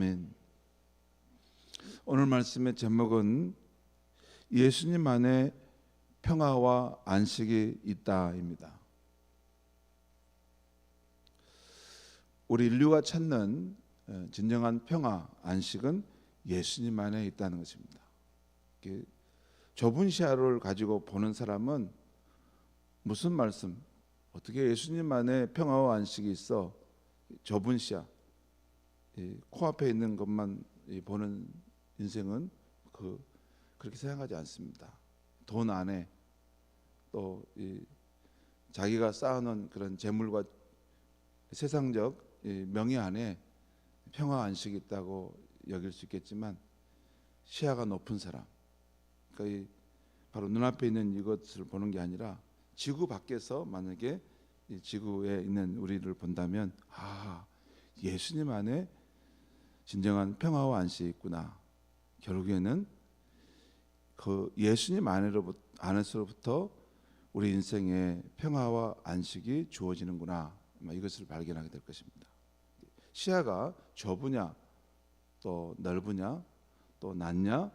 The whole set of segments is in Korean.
아멘. 오늘 말씀의 제목은 예수님 안에 평화와 안식이 있다입니다. 우리 인류가 찾는 진정한 평화, 안식은 예수님 안에 있다는 것입니다. 좁은 시야를 가지고 보는 사람은 무슨 말씀, 어떻게 예수님 안에 평화와 안식이 있어? 좁은 시야, 코앞에 있는 것만 보는 인생은 그렇게 생각하지 않습니다. 돈 안에 또 자기가 쌓아놓은 그런 재물과 세상적 명예 안에 평화 안식이 있다고 여길 수 있겠지만, 시야가 높은 사람, 그러니까 바로 눈앞에 있는 이것을 보는 게 아니라 지구 밖에서 만약에 이 지구에 있는 우리를 본다면, 예수님 안에 진정한 평화와 안식이 있구나. 결국에는 그 예수님 안에서부터 우리 인생에 평화와 안식이 주어지는구나, 이것을 발견하게 될 것입니다. 시야가 좁으냐 또 넓으냐 또 낮냐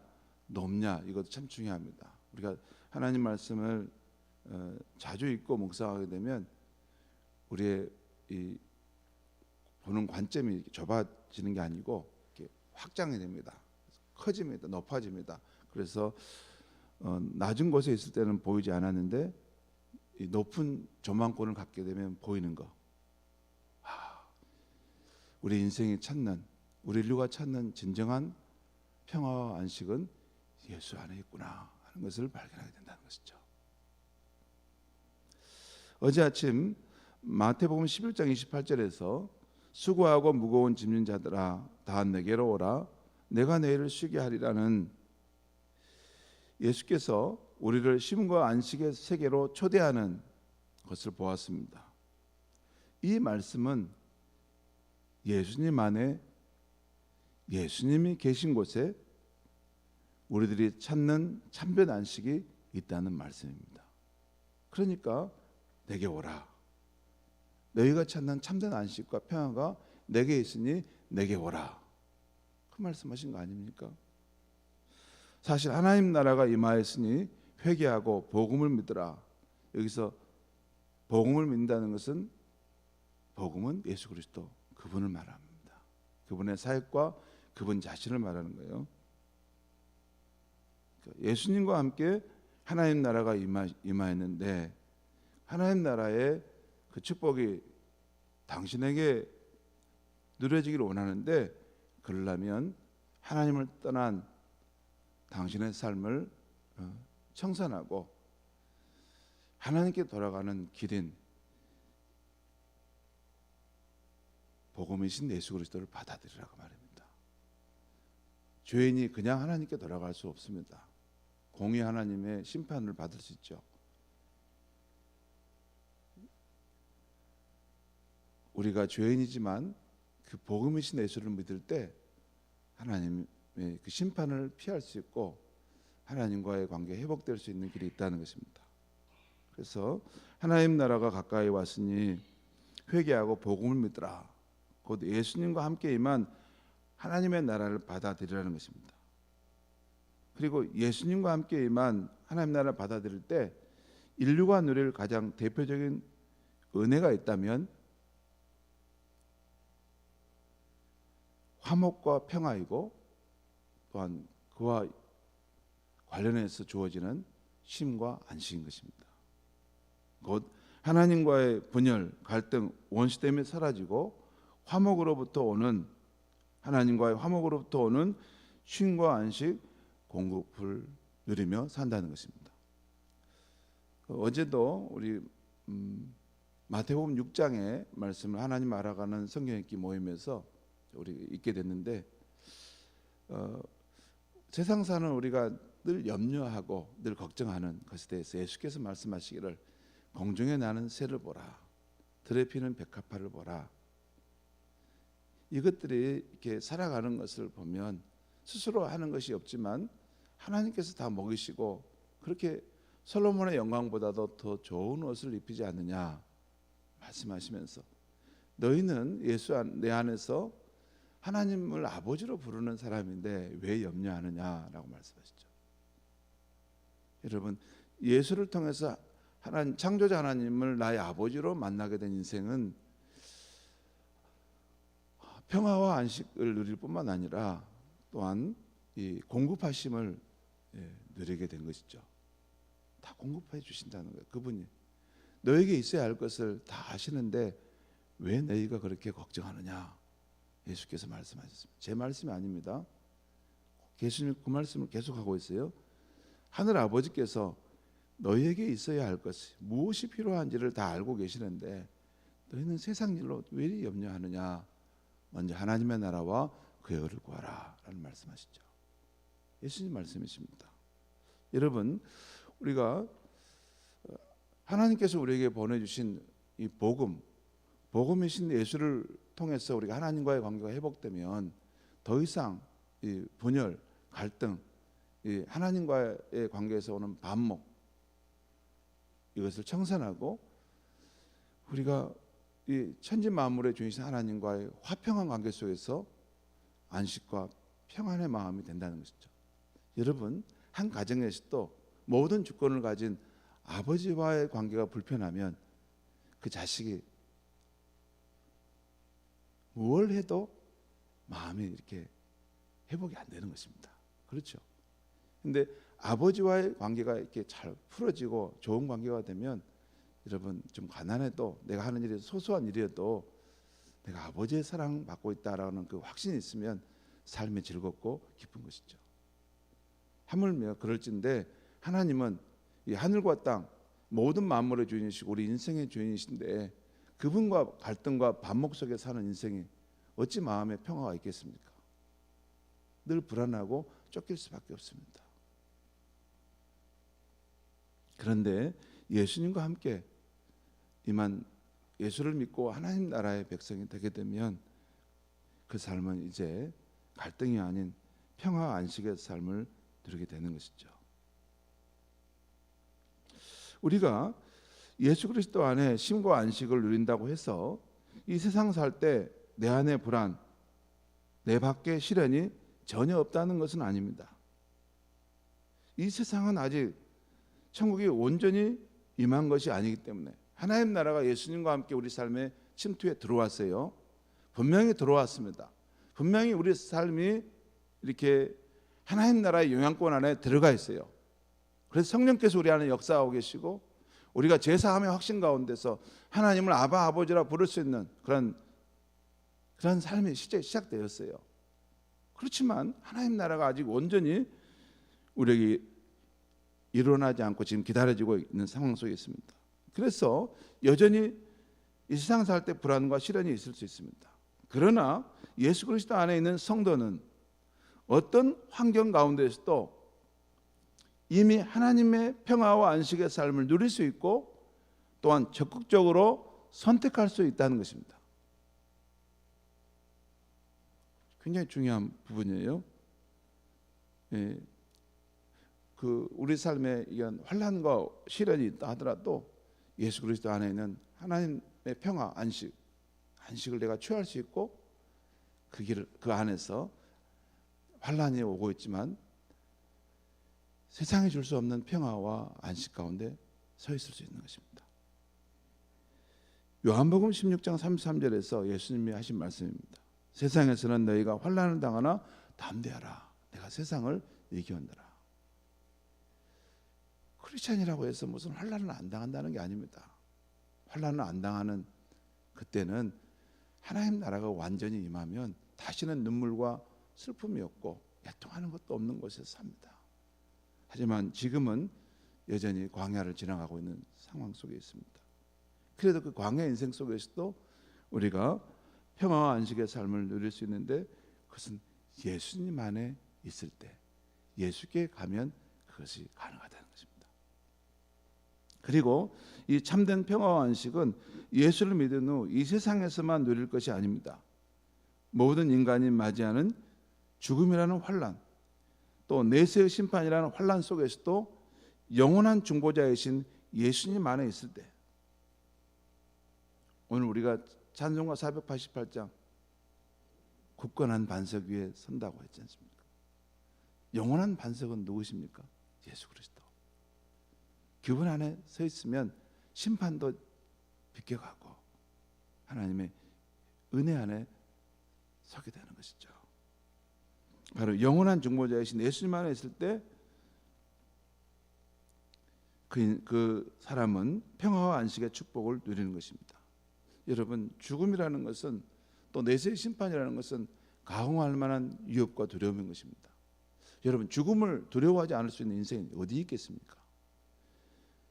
높냐, 이것도 참 중요합니다. 우리가 하나님 말씀을 자주 읽고 묵상하게 되면 우리의 이 보는 관점이 좁아지는 게 아니고 이렇게 확장이 됩니다. 커집니다. 높아집니다. 그래서 낮은 곳에 있을 때는 보이지 않았는데 이 높은 조망권을 갖게 되면 보이는 거. 우리 인생이 찾는, 우리 인류가 찾는 진정한 평화와 안식은 예수 안에 있구나 하는 것을 발견하게 된다는 것이죠. 어제 아침 마태복음 11장 28절에서 수고하고 무거운 짐진 자들아 다 내게로 오라 내가 너희를 쉬게 하리라는 예수께서 우리를 쉼과 안식의 세계로 초대하는 것을 보았습니다. 이 말씀은 예수님 안에, 예수님이 계신 곳에 우리들이 찾는 참된 안식이 있다는 말씀입니다. 그러니까 내게 오라. 너희가 찾는 참된 안식과 평화가 내게 있으니 내게 오라. 그 말씀하신 거 아닙니까? 사실 하나님 나라가 임하였으니 회개하고 복음을 믿으라. 여기서 복음을 믿는다는 것은, 복음은 예수 그리스도 그분을 말합니다. 그분의 사역과 그분 자신을 말하는 거예요. 예수님과 함께 하나님 나라가 임하였는데, 하나님 나라의 그 축복이 당신에게 누려지기를 원하는데, 그러려면 하나님을 떠난 당신의 삶을 청산하고 하나님께 돌아가는 길인 복음이신 예수 그리스도를 받아들이라고 말입니다. 죄인이 그냥 하나님께 돌아갈 수 없습니다. 공의 하나님의 심판을 받을 수 있죠. 우리가 죄인이지만 그 복음이신 예수를 믿을 때 하나님의 그 심판을 피할 수 있고 하나님과의 관계가 회복될 수 있는 길이 있다는 것입니다. 그래서 하나님 나라가 가까이 왔으니 회개하고 복음을 믿으라. 곧 예수님과 함께 임한 하나님의 나라를 받아들이라는 것입니다. 그리고 예수님과 함께 임한 하나님 나라를 받아들일 때 인류가 누릴 가장 대표적인 은혜가 있다면 화목과 평화이고, 또한 그와 관련해서 주어지는 쉼과 안식인 것입니다. 곧 하나님과의 분열, 갈등, 원수됨이 사라지고 화목으로부터 오는, 하나님과의 화목으로부터 오는 쉼과 안식, 공급을 누리며 산다는 것입니다. 어제도 우리 마태복음 6장의 말씀을 하나님 알아가는 성경 읽기 모임에서 우리 읽게 됐는데, 세상 사는 우리가 늘 염려하고 늘 걱정하는 것에 대해서 예수께서 말씀하시기를 공중에 나는 새를 보라, 들에 피는 백합화를 보라. 이것들이 이렇게 살아가는 것을 보면 스스로 하는 것이 없지만 하나님께서 다 먹이시고, 그렇게 솔로몬의 영광보다도 더 좋은 옷을 입히지 않느냐 말씀하시면서, 너희는 내 안에서 하나님을 아버지로 부르는 사람인데 왜 염려하느냐라고 말씀하시죠. 여러분, 예수를 통해서 하나님, 창조자 하나님을 나의 아버지로 만나게 된 인생은 평화와 안식을 누릴 뿐만 아니라 또한 이 공급하심을 누리게 된 것이죠. 다 공급해 주신다는 거예요. 그분이 너에게 있어야 할 것을 다 아시는데 왜 너희가 그렇게 걱정하느냐, 예수께서 말씀하셨습니다. 제 말씀이 아닙니다. 예수님 그 말씀을 계속하고 있어요. 하늘 아버지께서 너희에게 있어야 할 것이 무엇이 필요한지를 다 알고 계시는데 너희는 세상 일로 왜 염려하느냐, 먼저 하나님의 나라와 그의 의를 구하라 라는 말씀하시죠. 예수님 말씀이십니다. 여러분, 우리가 하나님께서 우리에게 보내주신 이 복음이신 예수를 통해서 우리가 하나님과의 관계가 회복되면 더 이상 이 분열, 갈등, 이 하나님과의 관계에서 오는 반목, 이것을 청산하고 우리가 이 천지 만물의 주인이신 하나님과의 화평한 관계 속에서 안식과 평안의 마음이 된다는 것이죠. 여러분, 한 가정에서도 모든 주권을 가진 아버지와의 관계가 불편하면 그 자식이 뭘 해도 마음이 이렇게 회복이 안 되는 것입니다. 그렇죠? 근데 아버지와의 관계가 이렇게 잘 풀어지고 좋은 관계가 되면 여러분, 좀 가난해도 내가 하는 일이 소소한 일이어도 내가 아버지의 사랑 받고 있다라는 그 확신이 있으면 삶이 즐겁고 기쁜 것이죠. 하물며 그럴진데 하나님은 이 하늘과 땅 모든 만물의 주인이시고 우리 인생의 주인이신데 그분과 갈등과 반목 속에 사는 인생이 어찌 마음에 평화가 있겠습니까? 늘 불안하고 쫓길 수밖에 없습니다. 그런데 예수님과 함께 이만 예수를 믿고 하나님 나라의 백성이 되게 되면 그 삶은 이제 갈등이 아닌 평화와 안식의 삶을 누리게 되는 것이죠. 우리가 예수 그리스도 안에 쉼과 안식을 누린다고 해서 이 세상 살 때 내 안에 불안, 내 밖에 시련이 전혀 없다는 것은 아닙니다. 이 세상은 아직 천국이 온전히 임한 것이 아니기 때문에 하나님 나라가 예수님과 함께 우리 삶에 침투해 들어왔어요. 분명히 들어왔습니다. 분명히 우리 삶이 이렇게 하나님 나라의 영향권 안에 들어가 있어요. 그래서 성령께서 우리 안에 역사하고 계시고 우리가 제사함의 확신 가운데서 하나님을 아바 아버지라 부를 수 있는 그런 삶이 시작되었어요. 그렇지만 하나님 나라가 아직 온전히 우리에게 일어나지 않고 지금 기다려지고 있는 상황 속에 있습니다. 그래서 여전히 이 세상 살 때 불안과 시련이 있을 수 있습니다. 그러나 예수 그리스도 안에 있는 성도는 어떤 환경 가운데서도 이미 하나님의 평화와 안식의 삶을 누릴 수 있고 또한 적극적으로 선택할 수 있다는 것입니다. 굉장히 중요한 부분이에요. 예, 우리 삶에 이런 환난과 시련이 있다 하더라도 예수 그리스도 안에 있는 하나님의 평화, 안식을 내가 취할 수 있고 그 안에서 환난이 오고 있지만 세상이 줄 수 없는 평화와 안식 가운데 서 있을 수 있는 것입니다. 요한복음 16장 33절에서 예수님이 하신 말씀입니다. 세상에서는 너희가 환난을 당하나 담대하라. 내가 세상을 이겨온다라. 크리스찬이라고 해서 무슨 환난을 안 당한다는 게 아닙니다. 환난을 안 당하는 그때는 하나님 나라가 완전히 임하면 다시는 눈물과 슬픔이 없고 애통하는 것도 없는 곳에서 삽니다. 하지만 지금은 여전히 광야를 지나가고 있는 상황 속에 있습니다. 그래도 그 광야 인생 속에서도 우리가 평화와 안식의 삶을 누릴 수 있는데 그것은 예수님 안에 있을 때, 예수께 가면 그것이 가능하다는 것입니다. 그리고 이 참된 평화와 안식은 예수를 믿은 후 이 세상에서만 누릴 것이 아닙니다. 모든 인간이 맞이하는 죽음이라는 환난, 또 내세의 심판이라는 환난 속에서도 영원한 중보자이신 예수님 안에 있을 때, 오늘 우리가 찬송가 488장 굳건한 반석 위에 선다고 했지 않습니까? 영원한 반석은 누구십니까? 예수 그리스도. 그분 안에 서 있으면 심판도 비껴가고 하나님의 은혜 안에 서게 되는 것이죠. 바로 영원한 중보자이신 예수님 안에 있을 때 그 사람은 평화와 안식의 축복을 누리는 것입니다. 여러분, 죽음이라는 것은 또 내세의 심판이라는 것은 가공할 만한 위협과 두려움인 것입니다. 여러분, 죽음을 두려워하지 않을 수 있는 인생이 어디 있겠습니까?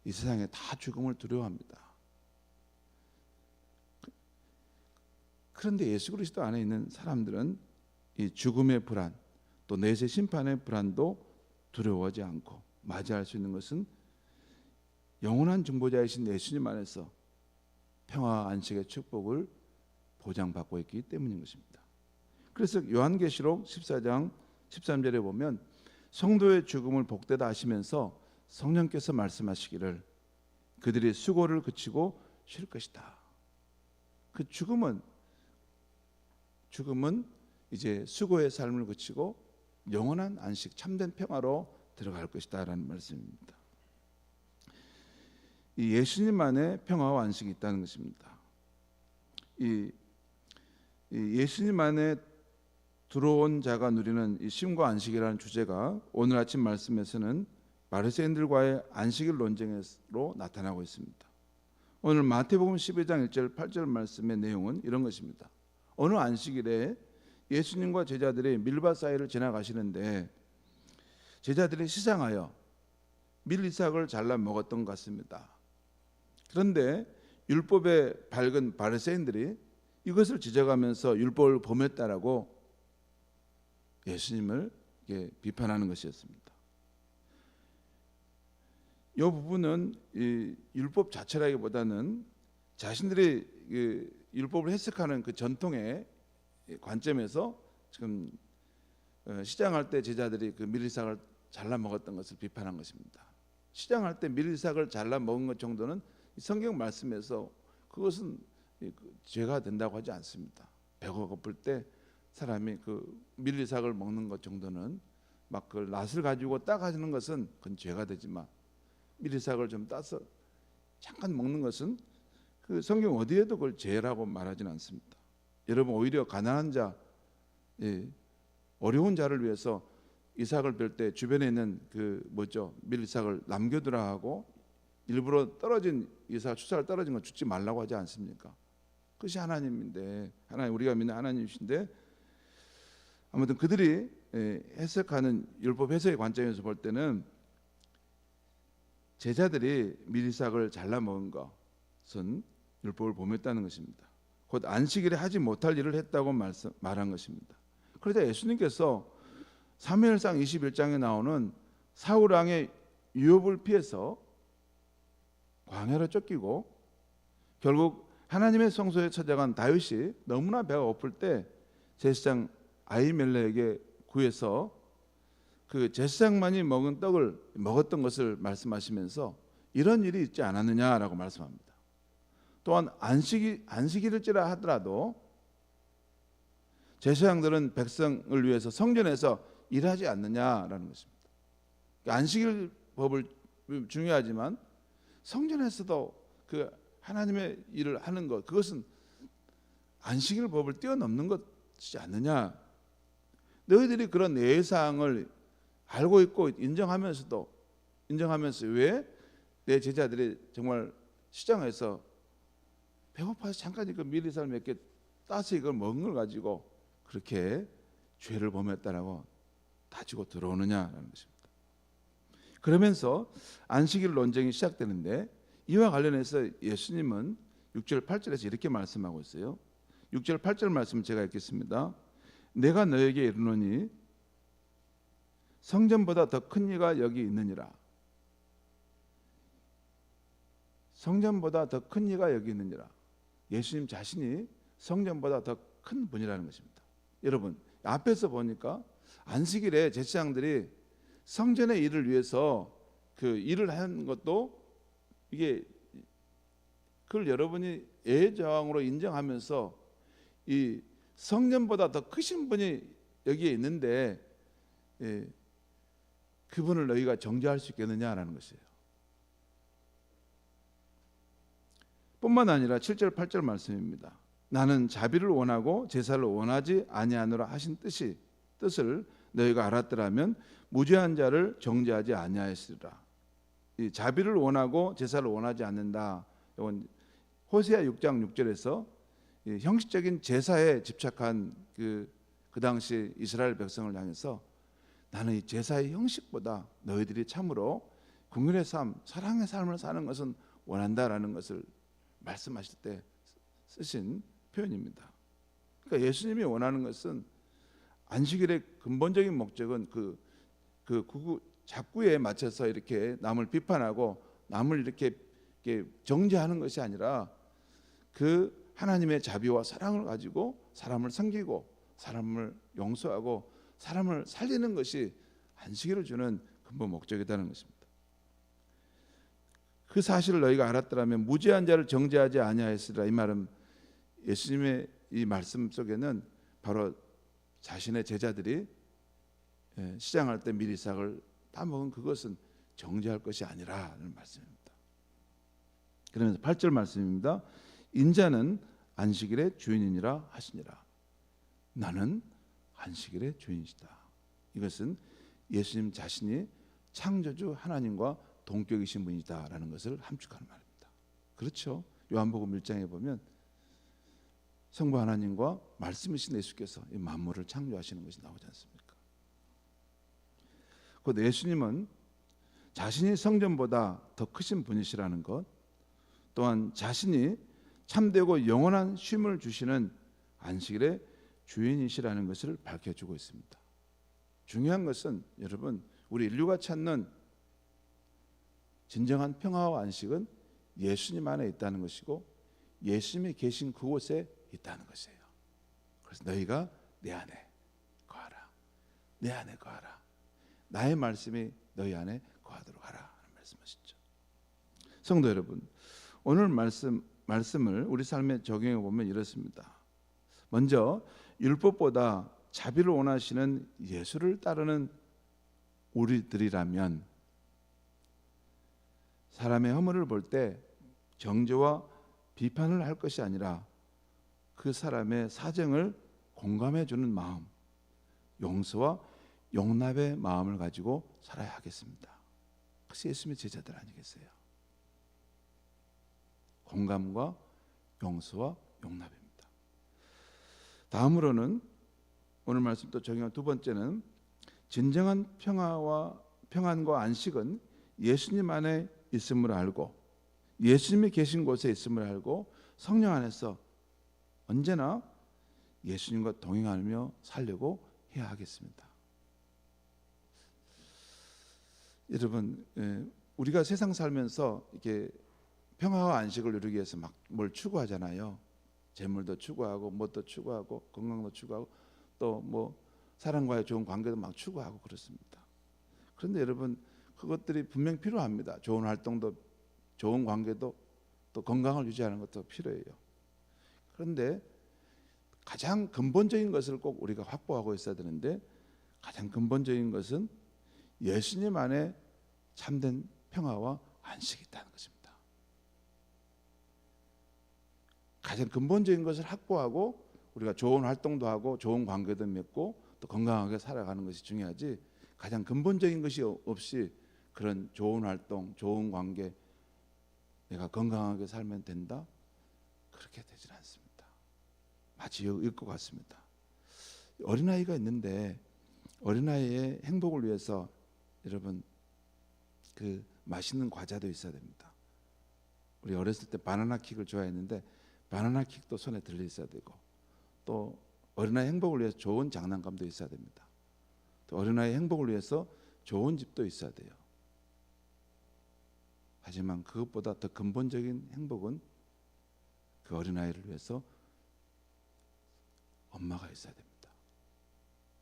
이 세상에 다 죽음을 두려워합니다. 그런데 예수 그리스도 안에 있는 사람들은 이 죽음의 불안, 또 내세 심판의 불안도 두려워하지 않고 맞이할 수 있는 것은 영원한 중보자이신 예수님 안에서 평화와 안식의 축복을 보장받고 있기 때문인 것입니다. 그래서 요한계시록 14장 13절에 보면 성도의 죽음을 복되다 하시면서 성령께서 말씀하시기를 그들이 수고를 그치고 쉴 것이다. 그 죽음은 이제 수고의 삶을 그치고 영원한 안식, 참된 평화로 들어갈 것이다 라는 말씀입니다. 이 예수님 안에 평화와 안식이 있다는 것입니다. 이 예수님 안에 들어온 자가 누리는 이 쉼과 안식이라는 주제가 오늘 아침 말씀에서는 바리새인들과의 안식일 논쟁으로 나타나고 있습니다. 오늘 마태복음 12장 1절 8절 말씀의 내용은 이런 것입니다. 어느 안식일에 예수님과 제자들이 밀밭 사이를 지나가시는데 제자들이 시장하여 밀이삭을 잘라 먹었던 것 같습니다. 그런데 율법에 밝은 바리새인들이 이것을 지적하면서 율법을 범했다라고 예수님을 비판하는 것이었습니다. 이 부분은 이 율법 자체라기보다는 자신들이 율법을 해석하는 그 전통의 관점에서 지금 시장할 때 제자들이 그 밀이삭을 잘라 먹었던 것을 비판한 것입니다. 시장할 때 밀이삭을 잘라 먹은 것 정도는 성경 말씀에서 그것은 죄가 된다고 하지 않습니다. 배가 고플 때 사람이 그 밀이삭을 먹는 것 정도는 막 그 낫을 가지고 따가지는 것은 그건 죄가 되지만 밀이삭을 좀 따서 잠깐 먹는 것은 그 성경 어디에도 그걸 죄라고 말하지는 않습니다. 여러분, 오히려 가난한 자, 어려운 자를 위해서 이삭을 벨 때 주변에 있는 그 밀이삭을 남겨두라 하고 일부러 떨어진 이삭, 추삭을 떨어진 건 주지 말라고 하지 않습니까? 그것이 하나님인데, 우리가 믿는 하나님이신데, 아무튼 그들이 해석하는 율법 해석의 관점에서 볼 때는 제자들이 밀이삭을 잘라 먹은 것은 율법을 범했다는 것입니다. 곧 안식일에 하지 못할 일을 했다고 말한 것입니다. 그러자 예수님께서 사무엘상 21장에 나오는 사울 왕의 유업을 피해서 광야로 쫓기고 결국 하나님의 성소에 찾아간 다윗이 너무나 배가 고플 때 제사장 아히멜렉에게 구해서 그 제사장만이 먹은 떡을 먹었던 것을 말씀하시면서 이런 일이 있지 않았느냐라고 말씀합니다. 또한 안식일일지라 하더라도 제사장들은 백성을 위해서 성전에서 일하지 않느냐라는 것입니다. 안식일 법을 중요하지만 성전에서도 그 하나님의 일을 하는 것, 그것은 안식일 법을 뛰어넘는 것이지 않느냐. 너희들이 그런 예사항을 알고 있고 인정하면서 왜 내 제자들이 정말 시장에서 배고파서 잠깐 그 밀이삭을 몇 개 따서 이걸 먹은 걸 가지고 그렇게 죄를 범했다라고 따지고 들어오느냐라는 것입니다. 그러면서 안식일 논쟁이 시작되는데 이와 관련해서 예수님은 6절 8절에서 이렇게 말씀하고 있어요. 6절 8절 말씀 제가 읽겠습니다. 내가 너에게 이르노니 성전보다 더 큰 이가 여기 있느니라. 성전보다 더 큰 이가 여기 있느니라. 예수님 자신이 성전보다 더 큰 분이라는 것입니다. 여러분, 앞에서 보니까 안식일에 제사장들이 성전의 일을 위해서 그 일을 하는 것도 이게 그걸 여러분이 예정으로 인정하면서 이 성년보다 더 크신 분이 여기에 있는데 그분을 너희가 정죄할 수 있겠느냐라는 것이에요. 뿐만 아니라 7절 8절 말씀입니다. 나는 자비를 원하고 제사를 원하지 아니하노라 하신 뜻을 너희가 알았더라면 무죄한 자를 정죄하지 아니하였으리라. 이 자비를 원하고 제사를 원하지 않는다. 이건 호세아 6장 6절에서 형식적인 제사에 집착한 그 당시 이스라엘 백성을 향해서 나는 이 제사의 형식보다 너희들이 참으로 긍휼의 삶, 사랑의 삶을 사는 것은 원한다라는 것을 말씀하실 때 쓰신 표현입니다. 그러니까 예수님이 원하는 것은 안식일의 근본적인 목적은 그 작구에 맞춰서 이렇게 남을 비판하고 남을 이렇게 정죄하는 것이 아니라 그 하나님의 자비와 사랑을 가지고 사람을 섬기고 사람을 용서하고 사람을 살리는 것이 안식일을 주는 근본 목적이라는 것입니다. 그 사실을 너희가 알았더라면 무죄한 자를 정죄하지 아니하였으리라. 이 말은 예수님의 이 말씀 속에는 바로 자신의 제자들이 시장할 때 미리싹을 따먹은 그것은 정죄할 것이 아니라는 말씀입니다. 그러면서 8절 말씀입니다. 인자는 안식일의 주인이니라 하시니라. 나는 안식일의 주인이시다. 이것은 예수님 자신이 창조주 하나님과 동격이신 분이다라는 것을 함축하는 말입니다. 그렇죠? 요한복음 1장에 보면 성부 하나님과 말씀이신 예수께서 이 만물을 창조하시는 것이 나오지 않습니까? 곧 예수님은 자신이 성전보다 더 크신 분이시라는 것, 또한 자신이 참되고 영원한 쉼을 주시는 안식일의 주인이시라는 것을 밝혀주고 있습니다. 중요한 것은 여러분, 우리 인류가 찾는 진정한 평화와 안식은 예수님 안에 있다는 것이고 예수님이 계신 그곳에 있다는 것이에요. 그래서 너희가 내 안에 거하라. 내 안에 거하라. 나의 말씀이 너희 안에 거하도록 하라 하는 말씀하시죠. 성도 여러분, 오늘 말씀을 우리 삶에 적용해 보면 이렇습니다. 먼저 율법보다 자비를 원하시는 예수를 따르는 우리들이라면 사람의 허물을 볼 때 정죄와 비판을 할 것이 아니라 그 사람의 사정을 공감해 주는 마음, 용서와 용납의 마음을 가지고 살아야 하겠습니다. 그것이 예수님의 제자들 아니겠어요? 공감과 용서와 용납입니다. 다음으로는 오늘 말씀 또 적용한 두 번째는 진정한 평안과 안식은 예수님 안에 있음을 알고 예수님이 계신 곳에 있음을 알고 성령 안에서 언제나 예수님과 동행하며 살려고 해야 하겠습니다. 여러분, 우리가 세상 살면서 이렇게 평화와 안식을 누리기 위해서 막 뭘 추구하잖아요. 재물도 추구하고 뭣도 추구하고 건강도 추구하고 또 뭐 사람과의 좋은 관계도 막 추구하고 그렇습니다. 그런데 여러분, 그것들이 분명 필요합니다. 좋은 활동도 좋은 관계도 또 건강을 유지하는 것도 필요해요. 그런데 가장 근본적인 것을 꼭 우리가 확보하고 있어야 되는데 가장 근본적인 것은 예수님 안에 참된 평화와 안식이 있다는 것입니다. 가장 근본적인 것을 확보하고 우리가 좋은 활동도 하고 좋은 관계도 맺고 또 건강하게 살아가는 것이 중요하지 가장 근본적인 것이 없이 그런 좋은 활동, 좋은 관계 내가 건강하게 살면 된다? 그렇게 되질 않습니다. 마치 이럴 것 같습니다. 어린아이가 있는데 어린아이의 행복을 위해서 여러분 그 맛있는 과자도 있어야 됩니다. 우리 어렸을 때 바나나 킥을 좋아했는데 바나나 킥도 손에 들려 있어야 되고 또 어린아이 행복을 위해서 좋은 장난감도 있어야 됩니다. 또 어린아이 행복을 위해서 좋은 집도 있어야 돼요. 하지만 그것보다 더 근본적인 행복은 그 어린아이를 위해서 엄마가 있어야 됩니다.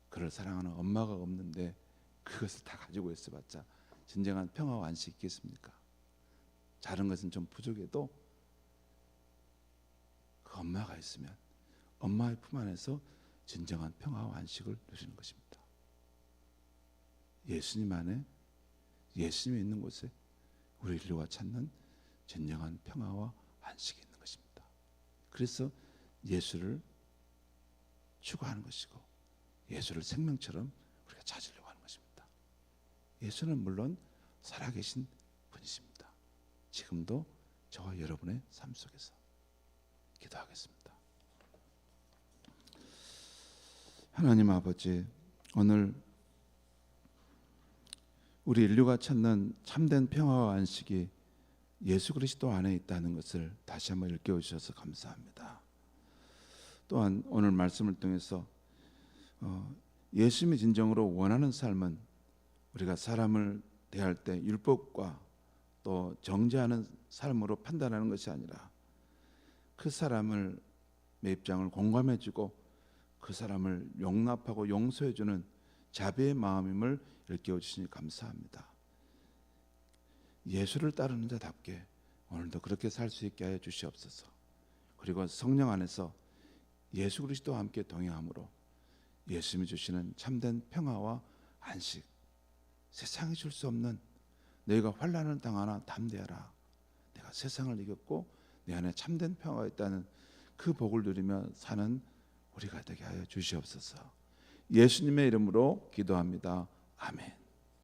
그를 사랑하는 엄마가 없는데 그것을 다 가지고 있어봤자 진정한 평화와 안식이 있겠습니까? 다른 것은 좀 부족해도 그 엄마가 있으면 엄마의 품 안에서 진정한 평화와 안식을 누리는 것입니다. 예수님 안에, 예수님이 있는 곳에 우리 인류가 찾는 진정한 평화와 안식이 있는 것입니다. 그래서 예수를 추구하는 것이고 예수를 생명처럼 우리가 찾으려고 하는 것입니다. 예수는 물론 살아계신 분이십니다. 지금도 저와 여러분의 삶 속에서. 기도하겠습니다. 하나님 아버지, 오늘 우리 인류가 찾는 참된 평화와 안식이 예수 그리스도 안에 있다는 것을 다시 한번 일깨워 주셔서 감사합니다. 또한 오늘 말씀을 통해서 예수님이 진정으로 원하는 삶은 우리가 사람을 대할 때 율법과 또 정죄하는 삶으로 판단하는 것이 아니라 그 사람을 내 입장을 공감해주고 그 사람을 용납하고 용서해주는 자비의 마음임을 일깨워 주시니 감사합니다. 예수를 따르는 자답게 오늘도 그렇게 살 수 있게 하여 주시옵소서. 그리고 성령 안에서 예수 그리스도와 함께 동행함으로 예수님이 주시는 참된 평화와 안식, 세상이 줄 수 없는 너희가 환난을 당하나 담대하라. 내가 세상을 이겼고 내 안에 참된 평화가 있다는 그 복을 누리며 사는 우리가 되게 하여 주시옵소서. 예수님의 이름으로 기도합니다. 아멘.